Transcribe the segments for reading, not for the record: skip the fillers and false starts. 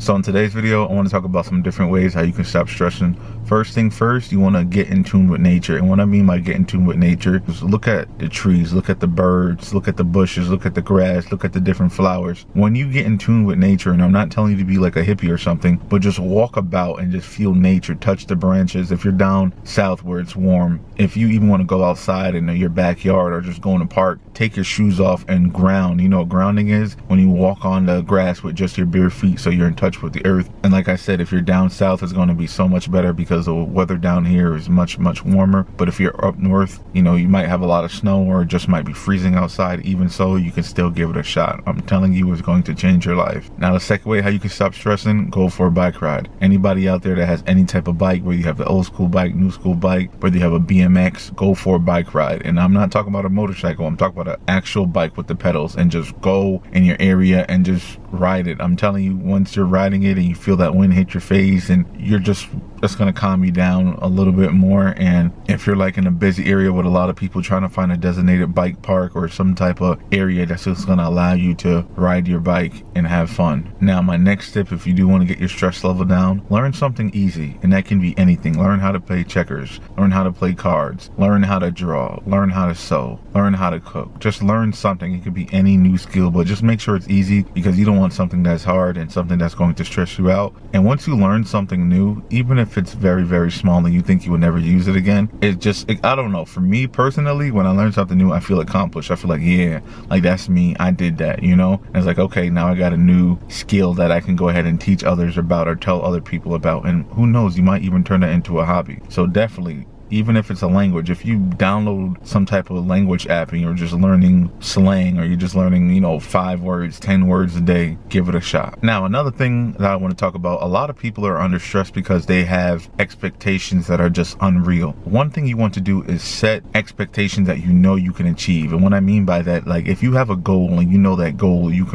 So in today's video, I want to talk about some different ways how you can stop stressing. First thing first, you want to get in tune with nature. And what I mean by get in tune with nature is look at the trees, look at the birds, look at the bushes, look at the grass, look at the different flowers. When you get in tune with nature, and I'm not telling you to be like a hippie or something, but just walk about and just feel nature, touch the branches. If you're down south where it's warm, if you even want to go outside in your backyard or just go in the park, take your shoes off and ground. You know what grounding is? When you walk on the grass with just your bare feet, so you're in touch with the earth. And like I said, if you're down south, it's going to be so much better because the weather down here is much warmer. But if you're up north, you know, you might have a lot of snow or it just might be freezing outside. Even so, you can still give it a shot. I'm telling you, it's going to change your life. Now, the second way how you can stop stressing, go for a bike ride. Anybody out there that has any type of bike, whether you have the old school bike, new school bike, whether you have a BMX, go for a bike ride. And I'm not talking about a motorcycle, I'm talking about an actual bike with the pedals, and just go in your area and just ride it. I'm telling you, once you're riding it and you feel that wind hit your face, and you're just, it's going to calm you down a little bit more. And if you're like in a busy area with a lot of people, trying to find a designated bike park or some type of area that's just going to allow you to ride your bike and have fun. Now, my next tip, if you do want to get your stress level down, learn something easy, and that can be anything. Learn how to play checkers, learn how to play cards, learn how to draw, learn how to sew, learn how to cook. Just learn something. It could be any new skill, but just make sure it's easy, because you don't want something that's hard and something that's going to stress you out. And once you learn something new, even if it's very small and you think you would never use it again, I don't know, for me personally, when I learn something new, I feel accomplished. I feel like, yeah, like that's me, I did that, you know? And it's like, okay, now I got a new skill that I can go ahead and teach others about or tell other people about, and who knows, you might even turn that into a hobby. So definitely, even if it's a language, if you download some type of language app and you're just learning slang, or you're just learning, you know, 5 words, 10 words a day, give it a shot. Now, another thing that I want to talk about, a lot of people are under stress because they have expectations that are just unreal. One thing you want to do is set expectations that you know you can achieve. And what I mean by that, like if you have a goal and you know that goal you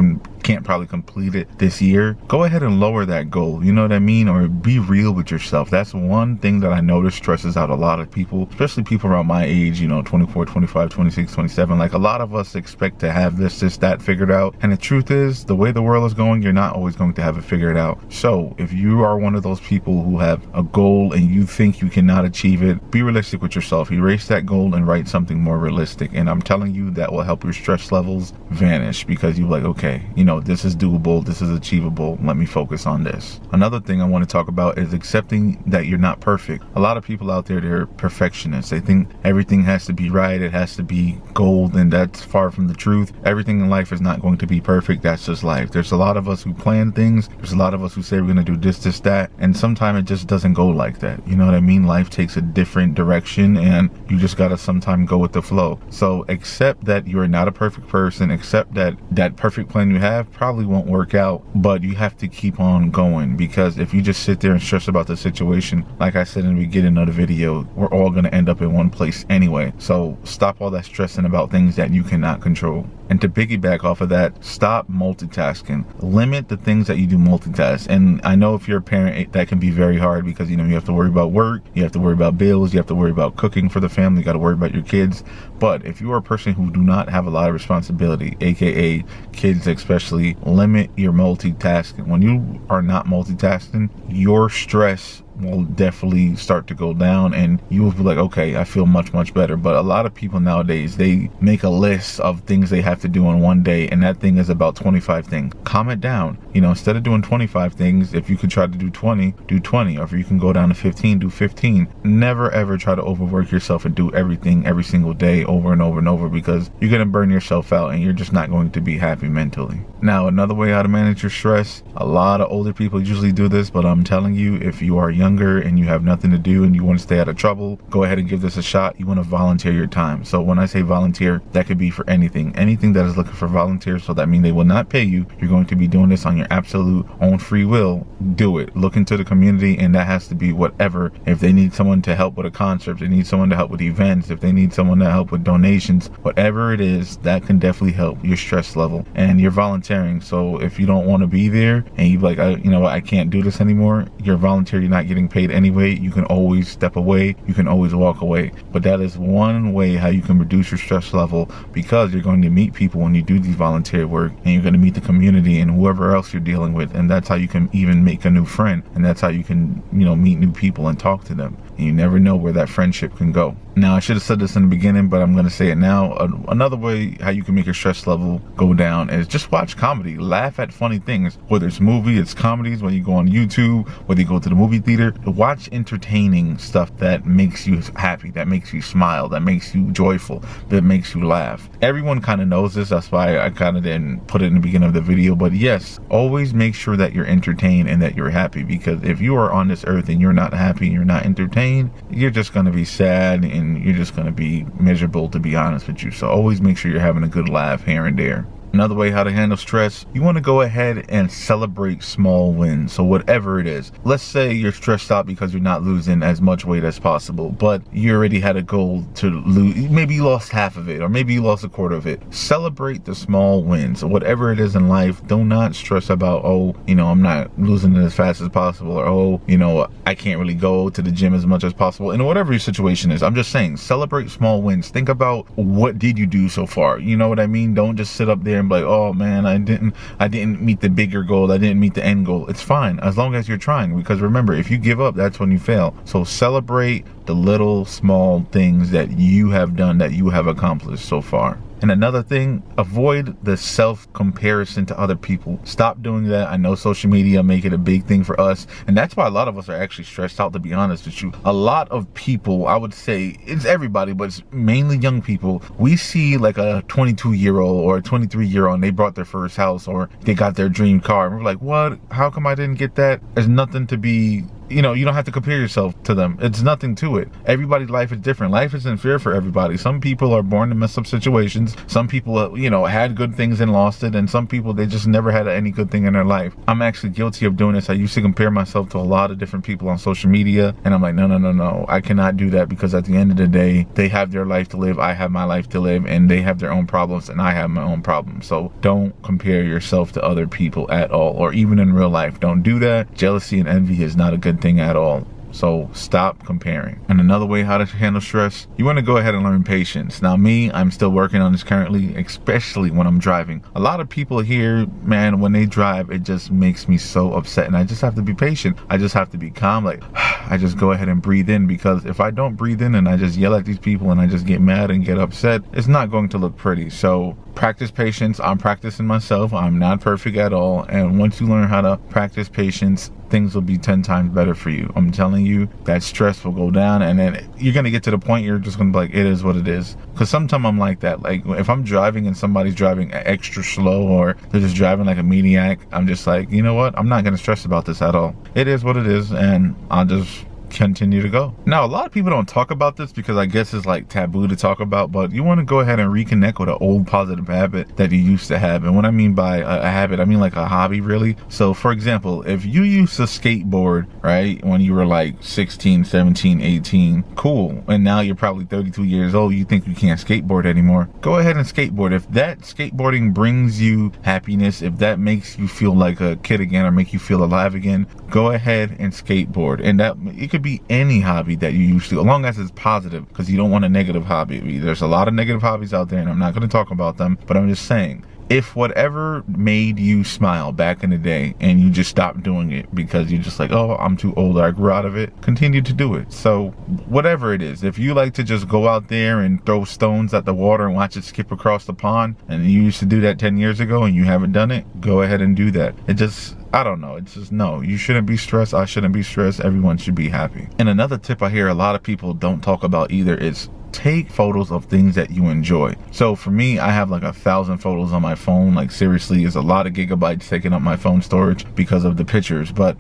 can't probably complete it this year, go ahead and lower that goal, you know what I mean? Or be real with yourself. That's one thing that I notice stresses out a lot of people, especially people around my age, you know, 24, 25, 26, 27. Like a lot of us expect to have this, that figured out. And the truth is, the way the world is going, you're not always going to have it figured out. So if you are one of those people who have a goal and you think you cannot achieve it, be realistic with yourself. Erase that goal and write something more realistic. And I'm telling you, that will help your stress levels vanish, because you're like, okay, you know, this is doable, this is achievable, let me focus on this. Another thing I want to talk about is accepting that you're not perfect. A lot of people out there, they're perfectionists. They think everything has to be right, it has to be gold, and that's far from the truth. Everything in life is not going to be perfect. That's just life. There's a lot of us who plan things, there's a lot of us who say we're going to do this, that, and sometimes it just doesn't go like that. You know what I mean? Life takes a different direction, and you just gotta sometimes go with the flow. So accept that you're not a perfect person. Accept that that perfect plan you have probably won't work out, but you have to keep on going, because if you just sit there and stress about the situation, like I said in the beginning of the video, we're all going to end up in one place anyway. So stop all that stressing about things that you cannot control. And to piggyback off of that, stop multitasking. Limit the things that you do multitask. And I know if you're a parent, that can be very hard, because you know, you have to worry about work, you have to worry about bills, you have to worry about cooking for the family, you got to worry about your kids. But if you are a person who do not have a lot of responsibility, aka kids especially, limit your multitasking. When you are not multitasking, your stress will definitely start to go down, and you will be like, okay, I feel much better. But a lot of people nowadays, they make a list of things they have to do in one day, and that thing is about 25 things. Calm it down. You know, instead of doing 25 things, if you could try to do 20, do 20. Or if you can go down to 15, do 15. Never ever try to overwork yourself and do everything every single day over and over, because you're going to burn yourself out and you're just not going to be happy mentally. Now, another way how to manage your stress, a lot of older people usually do this, but I'm telling you, if you are younger and you have nothing to do and you want to stay out of trouble, go ahead and give this a shot. You want to volunteer your time. So when I say volunteer, that could be for anything that is looking for volunteers. So that means they will not pay you. You're going to be doing this on your absolute own free will. Do it. Look into the community, and that has to be whatever. If they need someone to help with a concert, if they need someone to help with events, if they need someone to help with donations, whatever it is, that can definitely help your stress level. And you're volunteering. So if you don't want to be there and you're like, you know what, I can't do this anymore, you're volunteer, you're not getting getting paid anyway, you can always step away, you can always walk away. But that is one way how you can reduce your stress level, because you're going to meet people when you do these volunteer work, and you're going to meet the community and whoever else you're dealing with, and that's how you can even make a new friend, and that's how you can, you know, meet new people and talk to them. And you never know where that friendship can go. Now, I should have said this in the beginning, but I'm going to say it now. Another way how you can make your stress level go down is just watch comedy. Laugh at funny things, whether it's movie, it's comedies, when you go on YouTube, whether you go to the movie theater. Watch entertaining stuff that makes you happy, that makes you smile, that makes you joyful, that makes you laugh. Everyone kind of knows this. That's why I kind of didn't put it in the beginning of the video. But yes, always make sure that you're entertained and that you're happy, because if you are on this earth and you're not happy and you're not entertained, you're just going to be sad and you're just going to be miserable, to be honest with you. So always make sure you're having a good laugh here and there. Another way how to handle stress, you want to go ahead and celebrate small wins. So whatever it is, let's say you're stressed out because you're not losing as much weight as possible, but you already had a goal to lose. Maybe you lost half of it, or maybe you lost a quarter of it. Celebrate the small wins. So whatever it is in life, do not stress about, oh, you know, I'm not losing it as fast as possible, or oh, you know, I can't really go to the gym as much as possible. And whatever your situation is, I'm just saying, celebrate small wins. Think about, what did you do so far? You know what I mean? Don't just sit up there and be like, oh man, I didn't meet the bigger goal, I didn't meet the end goal. It's fine as long as you're trying, because remember, if you give up, that's when you fail. So celebrate the little small things that you have done, that you have accomplished so far. And another thing, avoid the self-comparison to other people. Stop doing that. I know social media make it a big thing for us, and that's why a lot of us are actually stressed out, to be honest with you. A lot of people, I would say, it's everybody, but it's mainly young people. We see like a 22-year-old or a 23-year-old, and they bought their first house, or they got their dream car, and we're like, what? How come I didn't get that? There's nothing to be, you know, you don't have to compare yourself to them. It's nothing to it. Everybody's life is different. Life isn't fair for everybody. Some people are born in messed up situations. Some people, you know, had good things and lost it. And some people, they just never had any good thing in their life. I'm actually guilty of doing this. I used to compare myself to a lot of different people on social media. And I'm like, no. I cannot do that, because at the end of the day, they have their life to live. I have my life to live. And they have their own problems and I have my own problems. So don't compare yourself to other people at all, or even in real life. Don't do that. Jealousy and envy is not a good thing at all. So stop comparing. And another way how to handle stress, you want to go ahead and learn patience. Now me, I'm still working on this currently, especially when I'm driving. A lot of people here, man, when they drive, it just makes me so upset, and I just have to be patient. I just have to be calm. Like, I just go ahead and breathe in, because if I don't breathe in and I just yell at these people and I just get mad and get upset, it's not going to look pretty. So practice patience. I'm practicing myself. I'm not perfect at all. And once you learn how to practice patience, things will be 10 times better for you. I'm telling you, that stress will go down, and then you're going to get to the point you're just going to be like, it is what it is. Because sometimes I'm like that. Like, if I'm driving and somebody's driving extra slow, or they're just driving like a maniac, I'm just like, you know what? I'm not going to stress about this at all. It is what it is, and I'll just continue to go. Now, a lot of people don't talk about this because I guess it's like taboo to talk about, but you want to go ahead and reconnect with an old positive habit that you used to have. And what I mean by a habit, I mean like a hobby, really. So for example, if you used to skateboard, right, when you were like 16, 17, 18, cool. And now you're probably 32 years old, you think you can't skateboard anymore. Go ahead and skateboard. If that skateboarding brings you happiness, if that makes you feel like a kid again or make you feel alive again, go ahead and skateboard. And that, it could be any hobby that you used to, as long as it's positive, because you don't want a negative hobby. There's a lot of negative hobbies out there, and I'm not going to talk about them, but I'm just saying, if whatever made you smile back in the day and you just stopped doing it because you're just like, oh, I'm too old, I grew out of it, continue to do it. So whatever it is, if you like to just go out there and throw stones at the water and watch it skip across the pond, and you used to do that 10 years ago and you haven't done it, go ahead and do that. It just, I don't know, it's just, no, you shouldn't be stressed, I shouldn't be stressed, everyone should be happy. And another tip I hear a lot of people don't talk about either is take photos of things that you enjoy. So for me, I have like 1,000 photos on my phone. Like seriously, it's a lot of gigabytes taking up my phone storage because of the pictures. But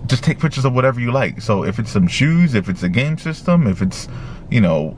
just take pictures of whatever you like. So if it's some shoes, if it's a game system, if it's, you know,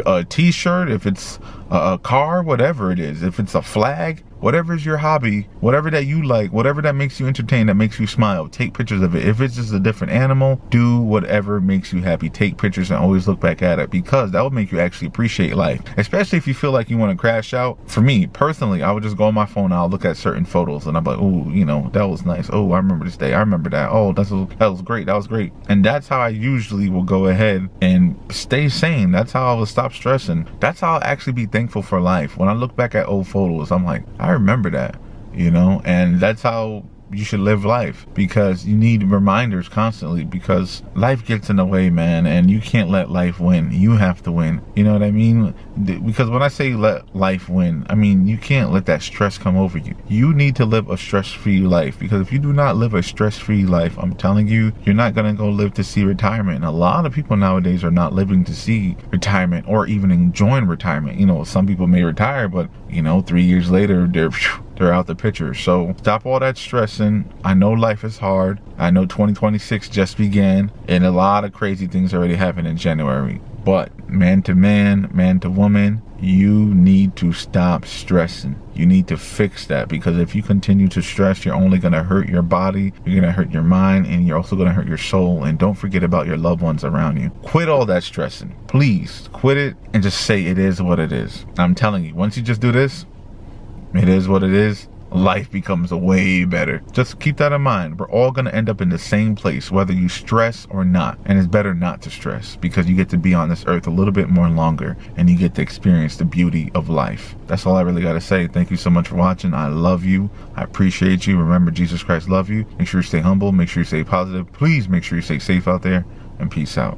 a t-shirt, if it's a car, whatever it is, if it's a flag, whatever is your hobby, whatever that you like, whatever that makes you entertain, that makes you smile, take pictures of it. If it's just a different animal, do whatever makes you happy. Take pictures and always look back at it, because that will make you actually appreciate life. Especially if you feel like you want to crash out. For me personally, I would just go on my phone and I'll look at certain photos and I'm like, oh, you know, that was nice. Oh, I remember this day. I remember that. Oh, that was great. That was great. And that's how I usually will go ahead and stay sane. That's how I will stop stressing. That's how I'll actually be thankful for life. When I look back at old photos, I'm like, I remember that, you know. And that's how you should live life, because you need reminders constantly, because life gets in the way, man, and you can't let life win. You have to win. You know what I mean? Because when I say let life win, I mean you can't let that stress come over you. You need to live a stress-free life, because if you do not live a stress-free life, I'm telling you, you're not gonna go live to see retirement. A lot of people nowadays are not living to see retirement or even enjoying retirement. You know, some people may retire, but you know, 3 years later they're out the picture. So stop all that stressing. I know life is hard. I know 2026 just began and a lot of crazy things already happened in January. But man to man, man to woman, you need to stop stressing. You need to fix that, because if you continue to stress, you're only going to hurt your body, you're going to hurt your mind, and you're also going to hurt your soul. And don't forget about your loved ones around you. Quit all that stressing. Please quit it and just say it is what it is. I'm telling you, once you just do this, it is what it is, life becomes way better. Just keep that in mind. We're all going to end up in the same place, whether you stress or not. And it's better not to stress, because you get to be on this earth a little bit more longer and you get to experience the beauty of life. That's all I really got to say. Thank you so much for watching. I love you. I appreciate you. Remember, Jesus Christ loves you. Make sure you stay humble. Make sure you stay positive. Please make sure you stay safe out there, and peace out.